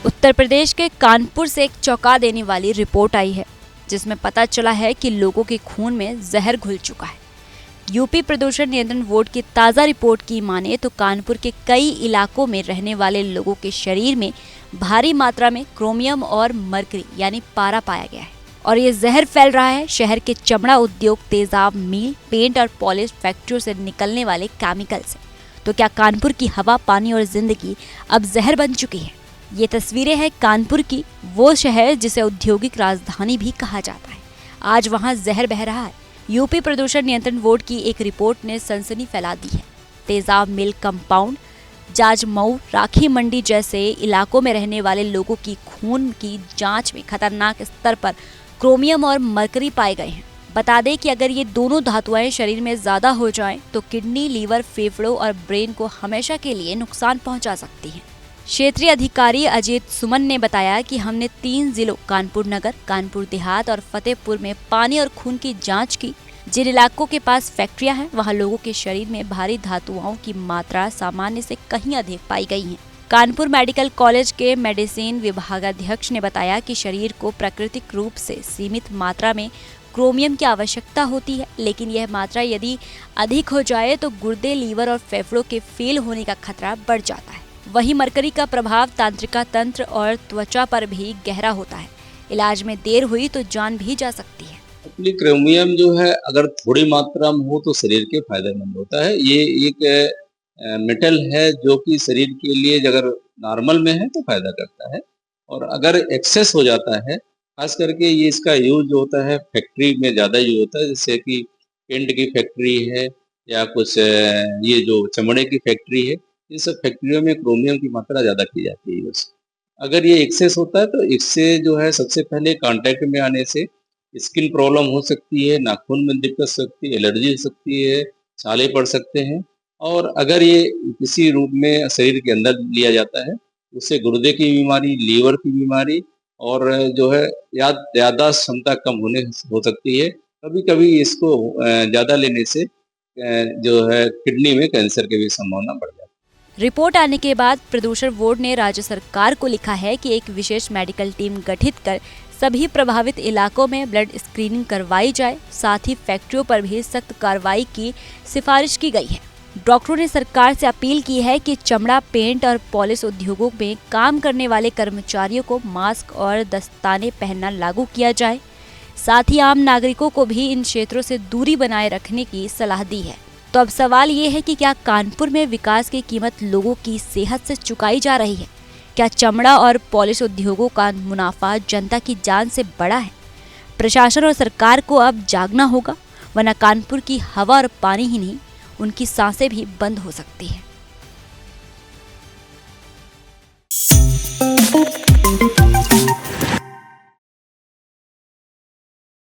उत्तर प्रदेश के कानपुर से एक चौंका देने वाली रिपोर्ट आई है, जिसमें पता चला है कि लोगों के खून में जहर घुल चुका है। यूपी प्रदूषण नियंत्रण बोर्ड की ताज़ा रिपोर्ट की माने तो कानपुर के कई इलाकों में रहने वाले लोगों के शरीर में भारी मात्रा में क्रोमियम और मरकरी यानी पारा पाया गया है और ये जहर फैल रहा है शहर के चमड़ा उद्योग, तेजाब मिल, पेंट और पॉलिश फैक्ट्रियों से निकलने वाले केमिकल से। तो क्या कानपुर की हवा, पानी और जिंदगी अब जहर बन चुकी है? ये तस्वीरें हैं कानपुर की, वो शहर जिसे औद्योगिक राजधानी भी कहा जाता है। आज वहाँ जहर बह रहा है। यूपी प्रदूषण नियंत्रण बोर्ड की एक रिपोर्ट ने सनसनी फैला दी है। तेजाब मिल कंपाउंड, जाजमऊ, राखी मंडी जैसे इलाकों में रहने वाले लोगों की खून की जांच में खतरनाक स्तर पर क्रोमियम और मरकरी पाए गए हैं। बता दें कि अगर ये दोनों धातुएं शरीर में ज्यादा हो जाएं तो किडनी, लीवर, फेफड़ों और ब्रेन को हमेशा के लिए नुकसान पहुंचा सकती है। क्षेत्रीय अधिकारी अजीत सुमन ने बताया कि हमने 3 जिलों कानपुर नगर, कानपुर देहात और फतेहपुर में पानी और खून की जांच की। जिन इलाकों के पास फैक्ट्रियां हैं, वहां लोगों के शरीर में भारी धातुओं की मात्रा सामान्य से कहीं अधिक पाई गई है। कानपुर मेडिकल कॉलेज के मेडिसिन विभागाध्यक्ष ने बताया कि शरीर को प्राकृतिक रूप से सीमित मात्रा में क्रोमियम की आवश्यकता होती है, लेकिन यह मात्रा यदि अधिक हो जाए तो गुर्दे, लीवर और फेफड़ों के फेल होने का खतरा बढ़ जाता है। वहीं मरकरी का प्रभाव तंत्रिका तंत्र और त्वचा पर भी गहरा होता है। इलाज में देर हुई तो जान भी जा सकती है। क्रोमियम जो है अगर थोड़ी मात्रा में हो तो शरीर के फायदेमंद होता है। ये एक मेटल है जो कि शरीर के लिए अगर नॉर्मल में है तो फायदा करता है, और अगर एक्सेस हो जाता है, खास करके ये इसका यूज जो होता है फैक्ट्री में ज़्यादा यूज होता है, जैसे कि पेंट की फैक्ट्री है या कुछ ये जो चमड़े की फैक्ट्री है, इन सब फैक्ट्रियों में क्रोमियम की मात्रा ज़्यादा की जाती है यूज। अगर ये एक्सेस होता है तो इससे जो है सबसे पहले कांटेक्ट में आने से स्किन प्रॉब्लम हो सकती है, नाखून में दिक्कत हो सकती है, एलर्जी हो सकती है, छाले पड़ सकते हैं। और अगर ये किसी रूप में शरीर के अंदर लिया जाता है, उससे गुर्दे की बीमारी, लीवर की बीमारी और जो है याददाश्त क्षमता कम होने हो सकती है। कभी-कभी इसको ज़्यादा लेने से जो है किडनी में कैंसर की भी संभावना बढ़ जाती है। रिपोर्ट आने के बाद प्रदूषण बोर्ड ने राज्य सरकार को लिखा है कि एक विशेष मेडिकल टीम गठित कर सभी प्रभावित इलाकों में ब्लड स्क्रीनिंग करवाई जाए। साथ ही फैक्ट्रियों पर भी सख्त कार्रवाई की सिफारिश की गई है। डॉक्टरों ने सरकार से अपील की है कि चमड़ा, पेंट और पॉलिश उद्योगों में काम करने वाले कर्मचारियों को मास्क और दस्ताने पहनना लागू किया जाए। साथ ही आम नागरिकों को भी इन क्षेत्रों से दूरी बनाए रखने की सलाह दी है। तो अब सवाल ये है कि क्या कानपुर में विकास की कीमत लोगों की सेहत से चुकाई जा रही है? क्या चमड़ा और पॉलिश उद्योगों का मुनाफा जनता की जान से बड़ा है? प्रशासन और सरकार को अब जागना होगा, वरना कानपुर की हवा और पानी ही नहीं, उनकी सांसें भी बंद हो सकती है।